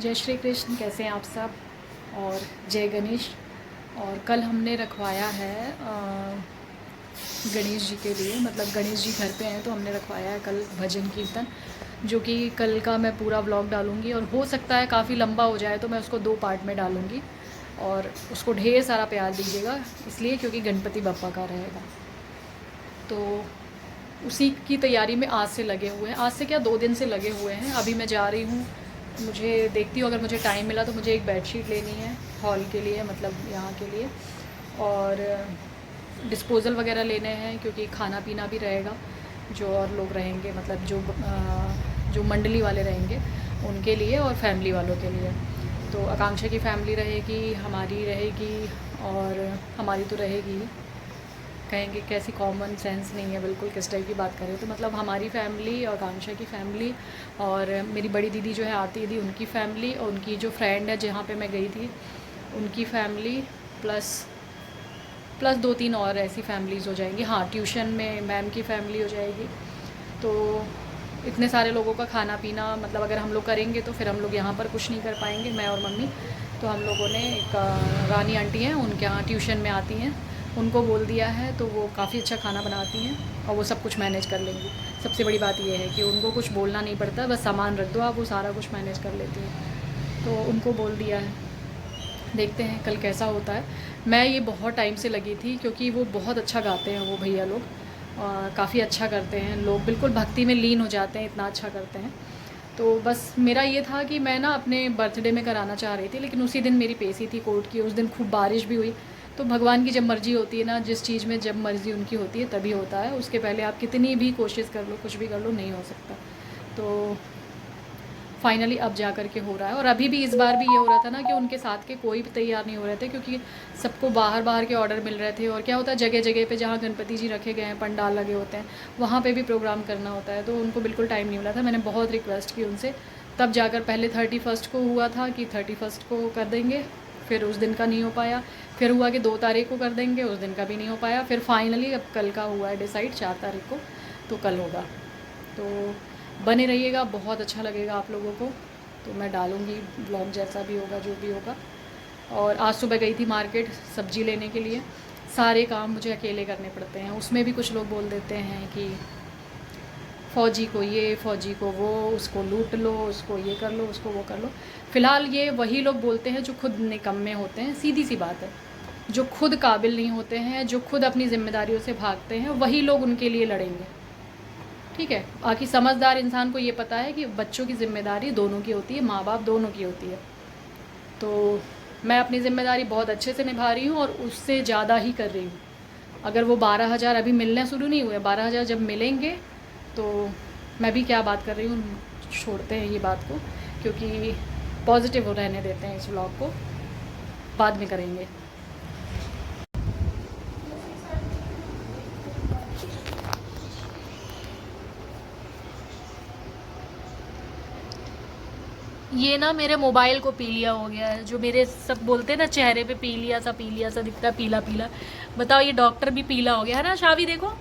जय श्री कृष्ण, कैसे हैं आप सब। और जय गणेश। और कल हमने रखवाया है गणेश जी के लिए, मतलब गणेश जी घर पे हैं तो हमने रखवाया है कल भजन कीर्तन, जो कि कल का मैं पूरा व्लॉग डालूँगी। और हो सकता है काफ़ी लंबा हो जाए तो मैं उसको 2 पार्ट में डालूँगी। और उसको ढेर सारा प्यार दीजिएगा, इसलिए क्योंकि गणपति बप्पा का रहेगा। तो उसी की तैयारी में आज से लगे हुए हैं, आज से क्या 2 दिन से लगे हुए हैं। अभी मैं जा रही हूँ, मुझे देखती हूँ अगर मुझे टाइम मिला तो मुझे एक बेडशीट लेनी है हॉल के लिए, मतलब यहाँ के लिए। और डिस्पोज़ल वगैरह लेने हैं क्योंकि खाना पीना भी रहेगा, जो और लोग रहेंगे, मतलब जो मंडली वाले रहेंगे उनके लिए और फैमिली वालों के लिए। तो आकांक्षा की फैमिली रहेगी, हमारी रहेगी, और हमारी तो रहेगी। कहेंगे कैसी कॉमन सेंस नहीं है, बिल्कुल किस टाइप की बात करें। तो मतलब हमारी फैमिली और आकांक्षा की फ़ैमिली और मेरी बड़ी दीदी जो है आरती दीदी, उनकी फ़ैमिली, और उनकी जो फ्रेंड है जहाँ पे मैं गई थी उनकी फ़ैमिली, प्लस 2-3 और ऐसी फैमिलीज़ हो जाएंगी। हाँ, ट्यूशन में मैम की फ़ैमिली हो जाएगी। तो इतने सारे लोगों का खाना पीना, मतलब अगर हम लोग करेंगे तो फिर हम लोग यहाँ पर कुछ नहीं कर पाएंगे, मैं और मम्मी। तो हम लोगों ने एक रानी आंटी हैं, उनके यहाँ ट्यूशन में आती हैं, उनको बोल दिया है, तो वो काफ़ी अच्छा खाना बनाती हैं और वो सब कुछ मैनेज कर लेंगी। सबसे बड़ी बात ये है कि उनको कुछ बोलना नहीं पड़ता, बस सामान रख दो आप, वो सारा कुछ मैनेज कर लेती हैं। तो उनको बोल दिया है, देखते हैं कल कैसा होता है। मैं ये बहुत टाइम से लगी थी क्योंकि वो बहुत अच्छा गाते हैं वो भैया लोग, काफ़ी अच्छा करते हैं, लोग बिल्कुल भक्ति में लीन हो जाते हैं, इतना अच्छा करते हैं। तो बस मेरा ये था कि मैं ना अपने बर्थडे में कराना चाह रही थी, लेकिन उसी दिन मेरी पेशी थी कोर्ट की, उस दिन खूब बारिश भी हुई। तो भगवान की जब मर्ज़ी होती है ना, जिस चीज़ में जब मर्ज़ी उनकी होती है तभी होता है, उसके पहले आप कितनी भी कोशिश कर लो, कुछ भी कर लो, नहीं हो सकता। तो फाइनली अब जा कर के हो रहा है। और अभी भी इस बार भी ये हो रहा था ना कि उनके साथ के कोई भी तैयार नहीं हो रहे थे, क्योंकि सबको बाहर के ऑर्डर मिल रहे थे। और क्या होता है, जगह जगह पे जहाँ गणपति जी रखे गए हैं, पंडाल लगे होते हैं, वहाँ पे भी प्रोग्राम करना होता है, तो उनको बिल्कुल टाइम नहीं मिला था। मैंने बहुत रिक्वेस्ट की उनसे, तब जाकर पहले 31 को हुआ था कि 31 को कर देंगे, फिर उस दिन का नहीं हो पाया, फिर हुआ कि 2 तारीख को कर देंगे, उस दिन का भी नहीं हो पाया, फिर फाइनली अब कल का हुआ है डिसाइड, 4 तारीख को, तो कल होगा। तो बने रहिएगा, बहुत अच्छा लगेगा आप लोगों को। तो मैं डालूँगी ब्लॉग, जैसा भी होगा, जो भी होगा। और आज सुबह गई थी मार्केट सब्ज़ी लेने के लिए। सारे काम मुझे अकेले करने पड़ते हैं, उसमें भी कुछ लोग बोल देते हैं कि फ़ौजी को ये, फ़ौजी को वो, उसको लूट लो, उसको ये कर लो, उसको वो कर लो। फ़िलहाल ये वही लोग बोलते हैं जो खुद निकम्मे होते हैं, सीधी सी बात है। जो खुद काबिल नहीं होते हैं, जो खुद अपनी ज़िम्मेदारियों से भागते हैं, वही लोग उनके लिए लड़ेंगे, ठीक है। बाकी समझदार इंसान को ये पता है कि बच्चों की ज़िम्मेदारी दोनों की होती है, माँ बाप दोनों की होती है। तो मैं अपनी ज़िम्मेदारी बहुत अच्छे से निभा रही हूँ और उससे ज़्यादा ही कर रही हूँ। अगर वो 12,000 अभी मिलने शुरू नहीं हुए, 12,000 जब मिलेंगे तो मैं भी क्या बात कर रही हूँ, छोड़ते हैं ये बात को, क्योंकि पॉजिटिव रहने देते हैं इस व्लॉग को, बाद में करेंगे। ये ना मेरे मोबाइल को पीलिया हो गया है, जो मेरे सब बोलते हैं ना चेहरे पे पीलिया सा दिखता है, पीला पीला। बताओ, ये डॉक्टर भी पीला हो गया है ना। शावी देखो,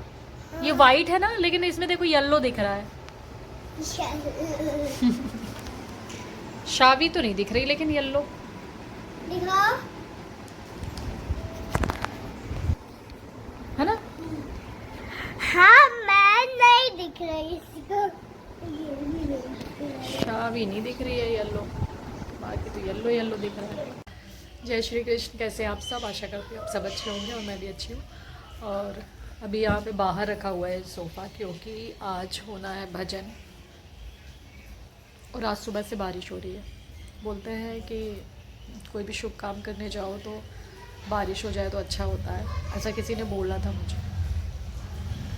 ये वाइट है ना, लेकिन इसमें देखो येलो दिख रहा है। शावी तो नहीं दिख रही, लेकिन येलो है ना। हाँ, मैं नहीं दिख रही इसको। शावी नहीं दिख रही है, येलो, बाकी तो येलो येलो दिख रहा है। जय श्री कृष्ण, कैसे हैं आप सब। आशा करती हूँ आप सब अच्छे होंगे और मैं भी अच्छी हूँ। और अभी यहाँ पे बाहर रखा हुआ है सोफ़ा, क्योंकि आज होना है भजन, और आज सुबह से बारिश हो रही है। बोलते हैं कि कोई भी शुभ काम करने जाओ तो बारिश हो जाए तो अच्छा होता है, ऐसा किसी ने बोला था मुझे।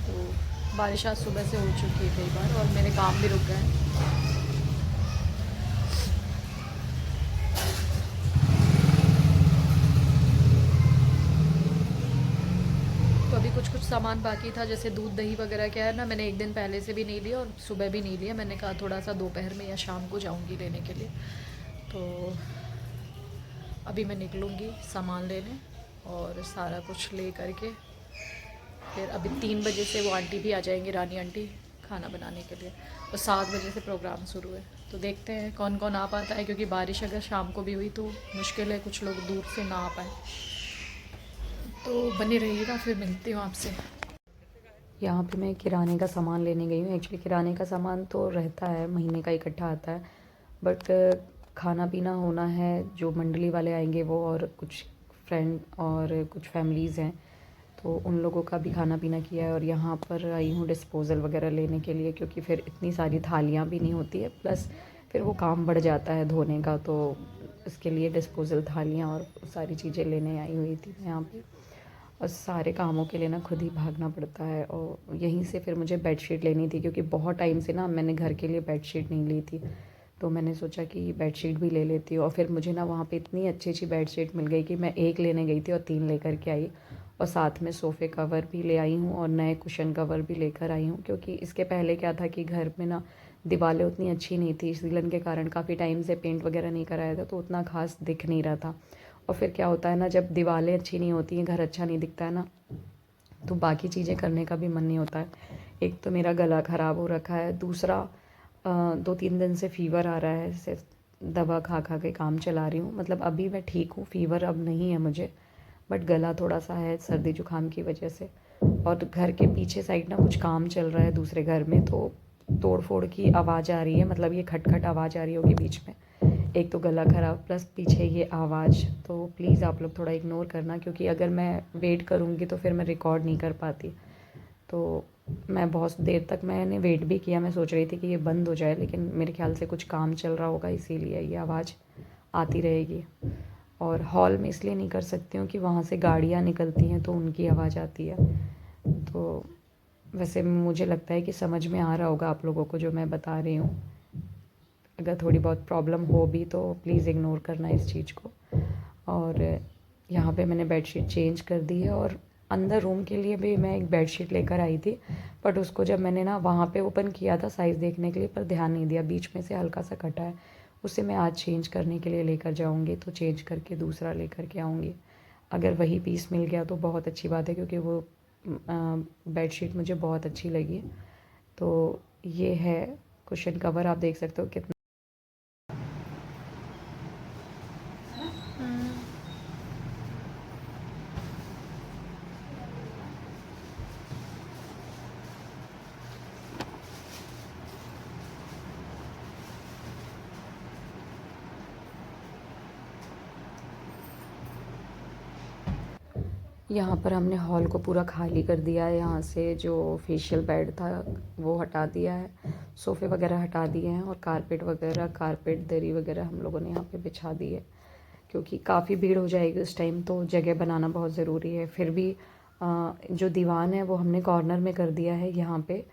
तो बारिश आज सुबह से हो चुकी है कई बार, और मेरे काम भी रुक गए हैं। तो अभी कुछ कुछ सामान बाकी था, जैसे दूध दही वगैरह, क्या है ना, मैंने एक दिन पहले से भी नहीं लिया और सुबह भी नहीं लिया। मैंने कहा थोड़ा सा दोपहर में या शाम को जाऊंगी लेने के लिए। तो अभी मैं निकलूँगी सामान लेने, और सारा कुछ ले करके फिर अभी 3 बजे से वो आंटी भी आ जाएंगी, रानी आंटी, खाना बनाने के लिए। और 7 बजे से प्रोग्राम शुरू है। तो देखते हैं कौन कौन आ पाता है, क्योंकि बारिश अगर शाम को भी हुई तो मुश्किल है, कुछ लोग दूर से ना आ पाए। तो बने रहिएगा, फिर मिलती हूँ आपसे। यहाँ पे मैं किराने का सामान लेने गई हूँ। एक्चुअली किराने का सामान तो रहता है, महीने का इकट्ठा आता है, बट खाना पीना होना है, जो मंडली वाले आएंगे वो, और कुछ फ्रेंड और कुछ फैमिलीज़ हैं, तो उन लोगों का भी खाना पीना किया है। और यहाँ पर आई हूँ डिस्पोज़ल वगैरह लेने के लिए, क्योंकि फिर इतनी सारी थालियाँ भी नहीं होती है, प्लस फिर वो काम बढ़ जाता है धोने का, तो इसके लिए डिस्पोज़ल थालियाँ और सारी चीज़ें लेने आई हुई थी मैं यहाँ पे। और सारे कामों के लिए ना खुद ही भागना पड़ता है। और यहीं से फिर मुझे बेडशीट लेनी थी, क्योंकि बहुत टाइम से ना मैंने घर के लिए बेडशीट नहीं ली थी, तो मैंने सोचा कि बेडशीट भी ले लेती हूँ। और फिर मुझे ना वहाँ पे इतनी अच्छी अच्छी बेडशीट मिल गई कि मैं एक लेने गई थी और 3 लेकर के आई, और साथ में सोफ़े कवर भी ले आई हूँ और नए कुशन कवर भी लेकर आई हूँ। क्योंकि इसके पहले क्या था कि घर में ना दीवारें उतनी अच्छी नहीं थी, सीलन के कारण काफ़ी टाइम से पेंट वगैरह नहीं कराया था, तो उतना खास दिख नहीं रहा था। और फिर क्या होता है ना, जब दीवारें अच्छी नहीं होती हैं, घर अच्छा नहीं दिखता है ना, तो बाकी चीज़ें करने का भी मन नहीं होता है। एक तो मेरा गला ख़राब हो रखा है, दूसरा 2-3 दिन से फ़ीवर आ रहा है, सिर्फ दवा खा खा के काम चला रही हूँ। मतलब अभी मैं ठीक हूँ, फ़ीवर अब नहीं है मुझे, बट गला थोड़ा सा है सर्दी जुकाम की वजह से। और घर के पीछे साइड ना कुछ काम चल रहा है दूसरे घर में, तो तोड़ फोड़ की आवाज़ आ रही है, मतलब ये खटखट आवाज़ आ रही होगी बीच में। एक तो गला ख़राब प्लस पीछे ये आवाज़, तो प्लीज़ आप लोग थोड़ा इग्नोर करना, क्योंकि अगर मैं वेट करूँगी तो फिर मैं रिकॉर्ड नहीं कर पाती। तो मैं बहुत देर तक मैंने वेट भी किया, मैं सोच रही थी कि ये बंद हो जाए, लेकिन मेरे ख्याल से कुछ काम चल रहा होगा, इसीलिए ये आवाज़ आती रहेगी। और हॉल में इसलिए नहीं कर सकती हूँ कि वहाँ से गाड़ियाँ निकलती हैं, तो उनकी आवाज़ आती है। तो वैसे मुझे लगता है कि समझ में आ रहा होगा आप लोगों को जो मैं बता रही हूँ। अगर थोड़ी बहुत प्रॉब्लम हो भी तो प्लीज़ इग्नोर करना इस चीज़ को। और यहाँ पे मैंने बेडशीट चेंज कर दी है, और अंदर रूम के लिए भी मैं एक बेडशीट लेकर आई थी, बट उसको जब मैंने ना वहाँ पे ओपन किया था साइज़ देखने के लिए, पर ध्यान नहीं दिया, बीच में से हल्का सा कटा है। उसे मैं आज चेंज करने के लिए लेकर जाऊँगी, तो चेंज करके दूसरा लेकर के आऊँगी। अगर वही पीस मिल गया तो बहुत अच्छी बात है, क्योंकि वो बेडशीट मुझे बहुत अच्छी लगी। तो ये है कुशन कवर, आप देख सकते हो कितना यहाँ पर हमने हॉल को पूरा खाली कर दिया है। यहाँ से जो फेशियल बेड था वो हटा दिया है, सोफ़े वगैरह हटा दिए हैं, और कारपेट वगैरह, कारपेट दरी वगैरह हम लोगों ने यहाँ पे बिछा दी है, क्योंकि काफ़ी भीड़ हो जाएगी उस टाइम, तो जगह बनाना बहुत ज़रूरी है। फिर भी जो दीवान है वो हमने कॉर्नर में कर दिया है यहाँ पे,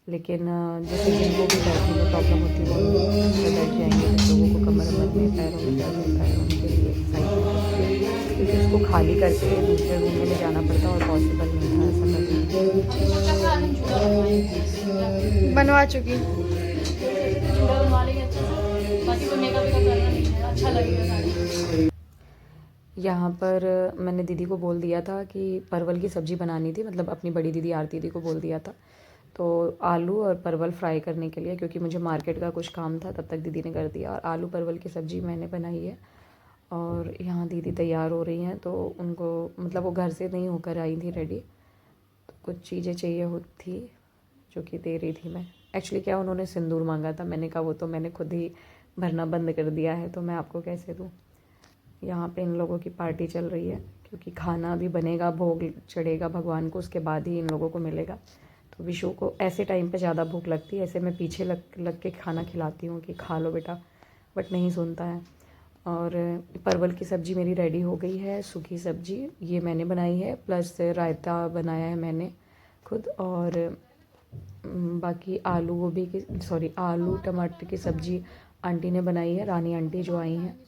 लेकिन जैसे जिनको भी बैठने में प्रॉब्लम होती है वो उस पर बैठ जाएंगे, जिन लोगों को कमर वमर में पैरों में दर्द होता है उनके लिए साइड में करते हैं, क्योंकि उसको खाली करके दूसरे रूम में ले जाना पड़ता है, और पॉसिबल नहीं था ऐसा करना। बनवा चुकी। यहाँ पर मैंने दीदी को बोल दिया था कि परवल की सब्ज़ी बनानी थी, मतलब अपनी बड़ी दीदी आरती दीदी को बोल दिया था, तो आलू और परवल फ्राई करने के लिए, क्योंकि मुझे मार्केट का कुछ काम था, तब तक दीदी ने कर दिया, और आलू परवल की सब्ज़ी मैंने बनाई है। और यहाँ दीदी तैयार हो रही हैं, तो उनको मतलब वो घर से नहीं होकर आई थी रेडी, तो कुछ चीज़ें चाहिए होती थी जो कि दे रही थी मैं। एक्चुअली क्या, उन्होंने सिंदूर मांगा था, मैंने कहा वो तो मैंने खुद ही भरना बंद कर दिया है, तो मैं आपको कैसे दूँ। यहाँ पे इन लोगों की पार्टी चल रही है, क्योंकि खाना भी बनेगा, भोग चढ़ेगा भगवान को, उसके बाद ही इन लोगों को मिलेगा। तो विशु को ऐसे टाइम पे ज़्यादा भूख लगती है, ऐसे मैं पीछे लग के खाना खिलाती हूँ कि खा लो बेटा, बट नहीं सुनता है। और परवल की सब्ज़ी मेरी रेडी हो गई है, सूखी सब्ज़ी ये मैंने बनाई है, प्लस रायता बनाया है मैंने खुद, और बाकी आलू गोभी की आलू टमाटर की सब्ज़ी आंटी ने बनाई है, रानी आंटी जो आई हैं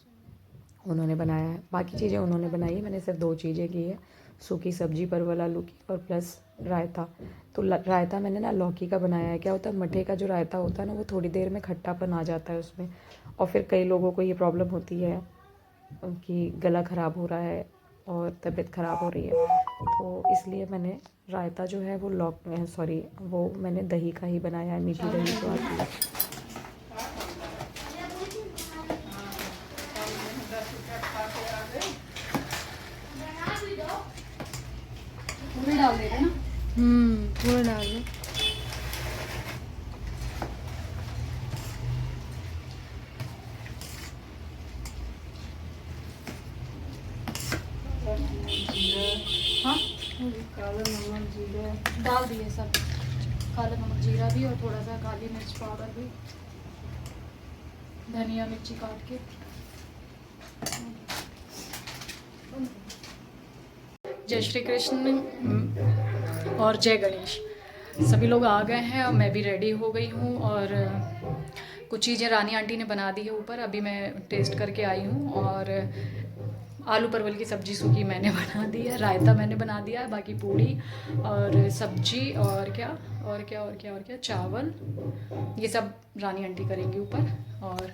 उन्होंने बनाया है। बाकी चीज़ें उन्होंने बनाई है, मैंने सिर्फ 2 चीज़ें की है, सूखी सब्ज़ी परवल आलू की, और प्लस रायता। तो रायता मैंने ना लौकी का बनाया है। क्या होता है, मठे का जो रायता होता है ना, वो थोड़ी देर में खट्टापन आ जाता है उसमें, और फिर कई लोगों को ये प्रॉब्लम होती है कि गला ख़राब हो रहा है और तबीयत ख़राब हो रही है, तो इसलिए मैंने रायता जो है वो वो मैंने दही का ही बनाया है, मीठी दही जो आती है। पूरे डाल दे रहे ना। पूरा डाल दो। हाँ काला नमक, जीरा डाल दिए सब, काला नमक जीरा भी और थोड़ा सा काली मिर्च पाउडर भी, धनिया मिर्ची काट के। जय श्री कृष्ण और जय गणेश। सभी लोग आ गए हैं और मैं भी रेडी हो गई हूँ और कुछ चीज़ें रानी आंटी ने बना दी है ऊपर, अभी मैं टेस्ट करके आई हूँ। और आलू परवल की सब्ज़ी सूखी मैंने बना दी है, रायता मैंने बना दिया है, बाकी पूड़ी और सब्जी और क्या चावल, ये सब रानी आंटी करेंगी ऊपर। और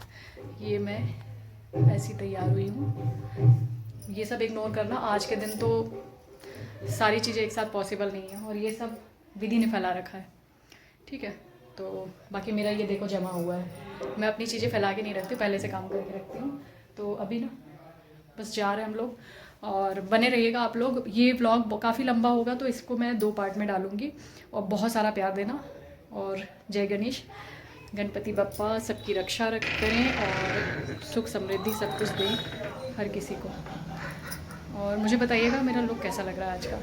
ये मैं ऐसी तैयार हुई हूँ। ये सब इग्नोर करना, आज के दिन तो सारी चीज़ें एक साथ पॉसिबल नहीं है और ये सब विधि ने फैला रखा है, ठीक है। तो बाकी मेरा ये देखो जमा हुआ है, मैं अपनी चीज़ें फैला के नहीं रखती, पहले से काम करके रखती हूँ। तो अभी ना बस जा रहे हैं हम लोग और बने रहिएगा आप लोग। ये व्लॉग काफ़ी लंबा होगा तो इसको मैं 2 पार्ट में डालूँगी और बहुत सारा प्यार देना। और जय गणेश, गणपति बप्पा सबकी रक्षा करें और सुख समृद्धि सब कुछ दें हर किसी को। और मुझे बताइएगा मेरा लुक कैसा लग रहा है आज का।